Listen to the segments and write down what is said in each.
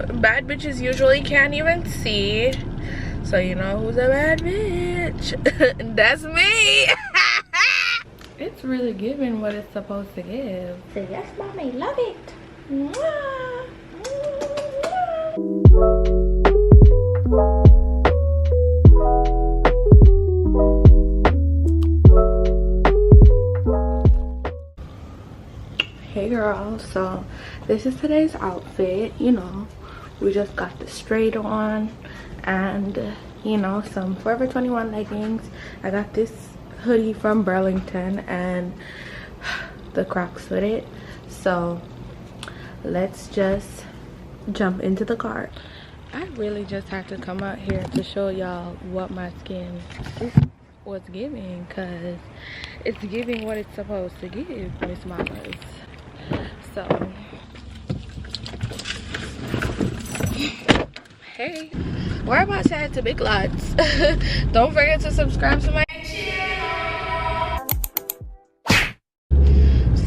bad bitches usually can't even see. So you know who's a bad bitch? That's me. It's really giving what it's supposed to give. Say yes, mommy, love it. Mwah. Hey girl, so this is today's outfit. You know, we just got the straight on and you know, some Forever 21 leggings. I got this hoodie from Burlington and the Crocs with it. So let's just jump into the car. I really just had to come out here to show y'all what my skin was giving, because it's giving what it's supposed to give, Miss Mamas. So hey, we're about to head to Big Lots. Don't forget to subscribe to my channel.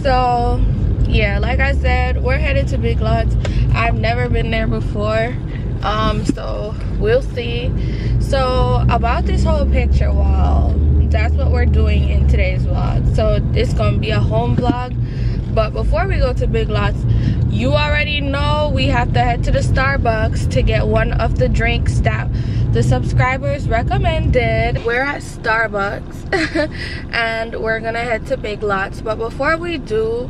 So yeah, like I said, we're headed to Big Lots. I've never been there before, so we'll see. So about this whole picture wall, that's what we're doing in today's vlog. So it's gonna be a home vlog. But before we go to Big Lots, you already know we have to head to the Starbucks to get one of the drinks that the subscribers recommended. We're at Starbucks and we're gonna head to Big Lots. But before we do,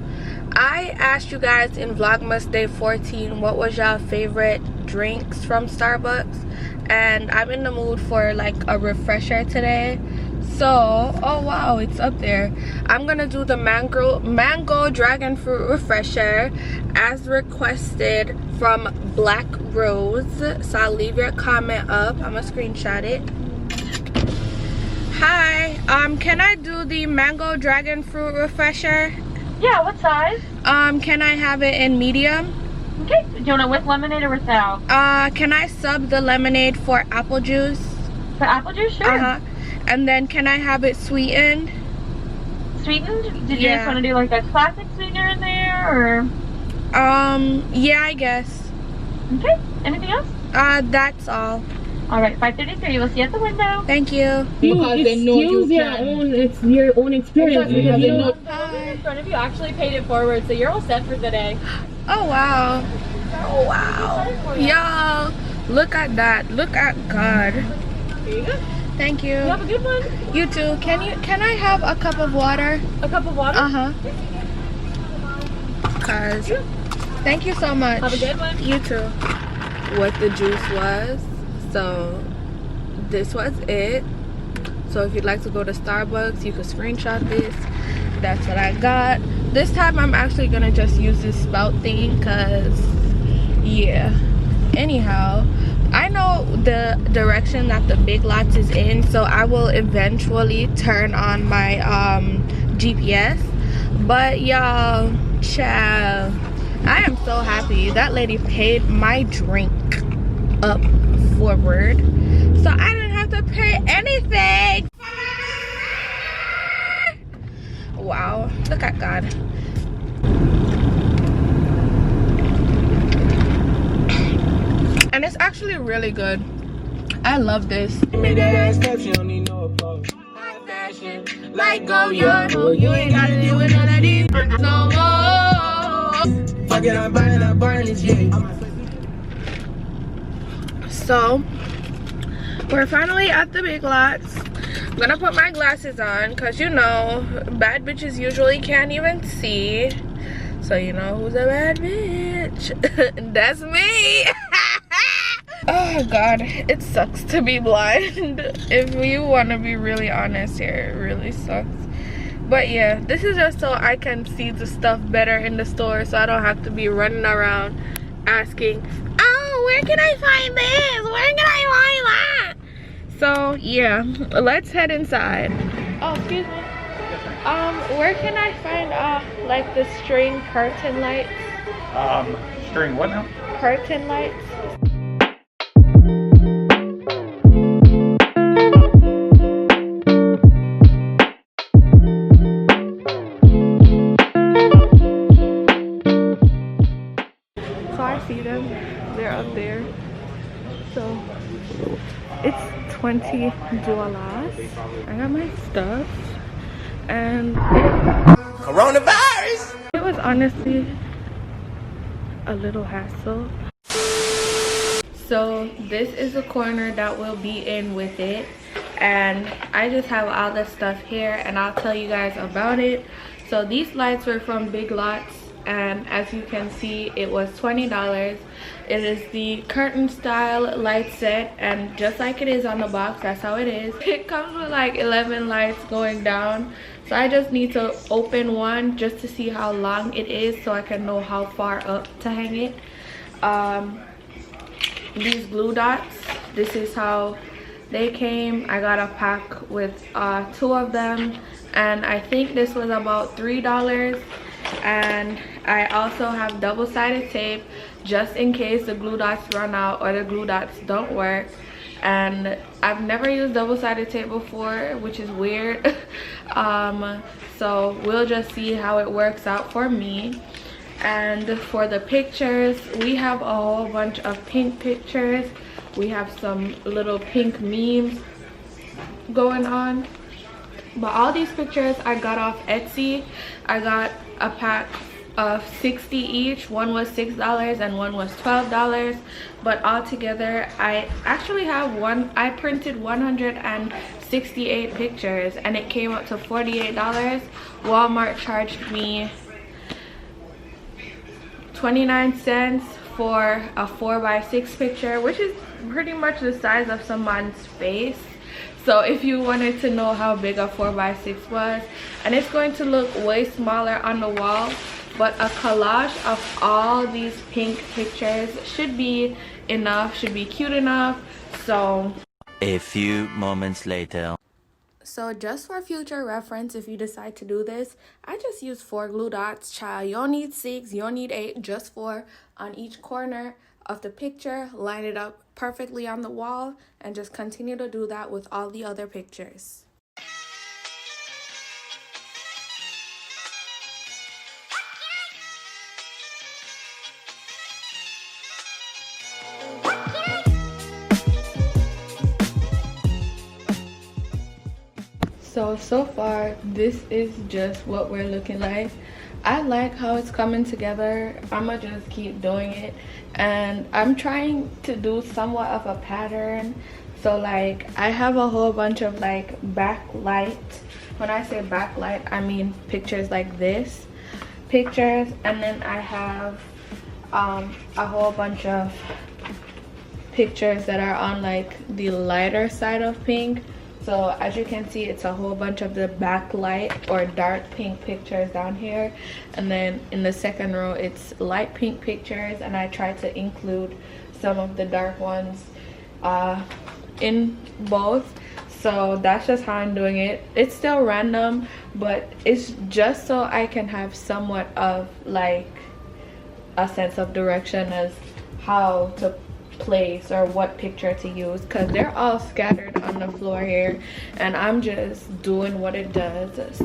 I asked you guys in Vlogmas Day 14 what was y'all favorite drinks from Starbucks, and I'm in the mood for like a refresher today. So, oh wow, it's up there. I'm gonna do the mango dragon fruit refresher as requested from Black Rose. So I'll leave your comment up. I'm gonna screenshot it. Hi, can I do the mango dragon fruit refresher? Yeah, what size? Can I have it in medium? Okay, do you want it with lemonade or without? Can I sub the lemonade for apple juice? For apple juice, sure. And then can I have it sweetened? Sweetened? Did you just want to do like a classic sweetener in there, or? Yeah, I guess. Okay, anything else? That's all. Alright, 5:33, we'll see you at the window. Thank you. Because they know you it's your own experience. Because they know in front of you actually paid it forward, so you're all set for the day. Oh wow. Oh wow. Y'all, look at that. Look at God. Here you go. Thank you. You have a good one. You too. Can I have a cup of water? A cup of water? Cause thank you so much. Have a good one. You too. What the juice was. So this was it. So if you'd like to go to Starbucks, you could screenshot this. That's what I got. This time I'm actually gonna just use this spout thing, cause yeah. Anyhow, I know the direction that the Big Lots is in, so I will eventually turn on my GPS. But y'all, child, I am so happy that lady paid my drink up forward, so I didn't have to pay anything. Wow, look at God. And it's actually really good. I love this. Like go young, you ain't gotta deal with none of these no more. Fuck it, I'm buying this, yeah. So we're finally at the Big Lots. I'm gonna put my glasses on because you know bad bitches usually can't even see. So you know who's a bad bitch? That's me. Oh God, it sucks to be blind. If you want to be really honest here, it really sucks. But yeah, this is just so I can see the stuff better in the store, so I don't have to be running around asking, oh, where can I find this? Where can I find that? So yeah, let's head inside. Oh, excuse me. Where can I find like the string curtain lights? String what now? Curtain lights. So I see them. They're up there. So it's $20. I got my stuff, and coronavirus. It was honestly a little hassle. So this is the corner that we'll be in with it, and I just have all the stuff here and I'll tell you guys about it. So these lights were from Big Lots, and as you can see, it was $20. It is the curtain style light set, and just like it is on the box, that's how it is. It comes with like 11 lights going down, so I just need to open one just to see how long it is so I can know how far up to hang it. These glue dots, this is how they came. I got a pack with 2 of them, and I think this was about $3. And I also have double-sided tape just in case the glue dots run out or the glue dots don't work. And I've never used double-sided tape before, which is weird. So we'll just see how it works out for me. And for the pictures, we have a whole bunch of pink pictures. We have some little pink memes going on. But all these pictures I got off Etsy. I got a pack of 60 each. One was $6 and one was $12. But altogether, I actually have I printed 168 pictures, and it came up to $48. Walmart charged me 29 cents for a 4x6 picture, which is pretty much the size of someone's face. So if you wanted to know how big a 4x6 was, and it's going to look way smaller on the wall, but a collage of all these pink pictures should be enough, should be cute enough. So a few moments later. So just for future reference, if you decide to do this, I just use 4 glue dots, child. You don't need 6, you don't need 8, just 4 on each corner of the picture. Line it up perfectly on the wall, and just continue to do that with all the other pictures. So far this is just what we're looking like. I like how it's coming together. I'ma just keep doing it, and I'm trying to do somewhat of a pattern. So like I have a whole bunch of like backlight. When I say backlight, I mean pictures like this pictures, and then I have a whole bunch of pictures that are on like the lighter side of pink. So as you can see, it's a whole bunch of the backlight or dark pink pictures down here, and then in the second row it's light pink pictures, and I try to include some of the dark ones in both. So that's just how I'm doing it. It's still random, but it's just so I can have somewhat of like a sense of direction as how to place or what picture to use, because they're all scattered on the floor here, and I'm just doing what it does.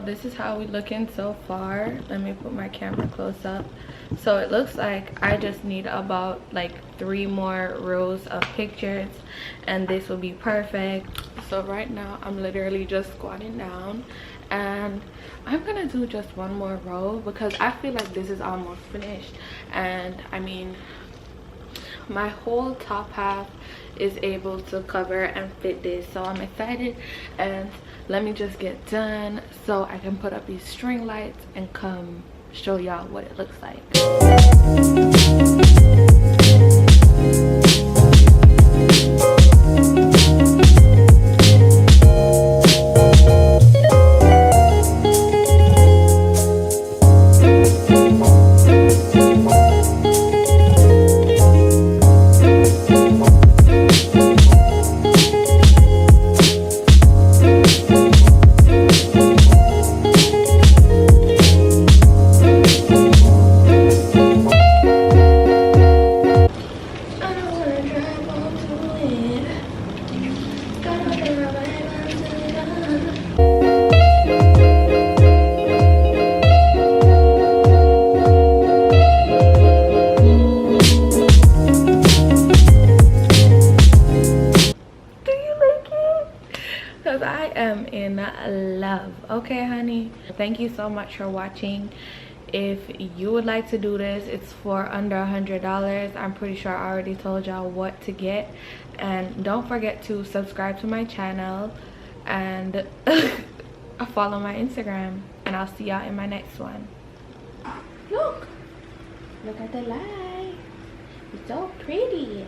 This is how we looking so far. Let me put my camera close up. So it looks like I just need about like 3 more rows of pictures, and this will be perfect. So right now I'm literally just squatting down, and I'm gonna do just 1 more row because I feel like this is almost finished. And I mean, my whole top half is able to cover and fit this, so I'm excited. And let me just get done so I can put up these string lights and come show y'all what it looks like. love. Okay, honey? Thank you so much for watching. If you would like to do this, it's for under $100. I'm pretty sure I already told y'all what to get. And don't forget to subscribe to my channel and follow my Instagram. And I'll see y'all in my next one. Look at the light. It's so pretty.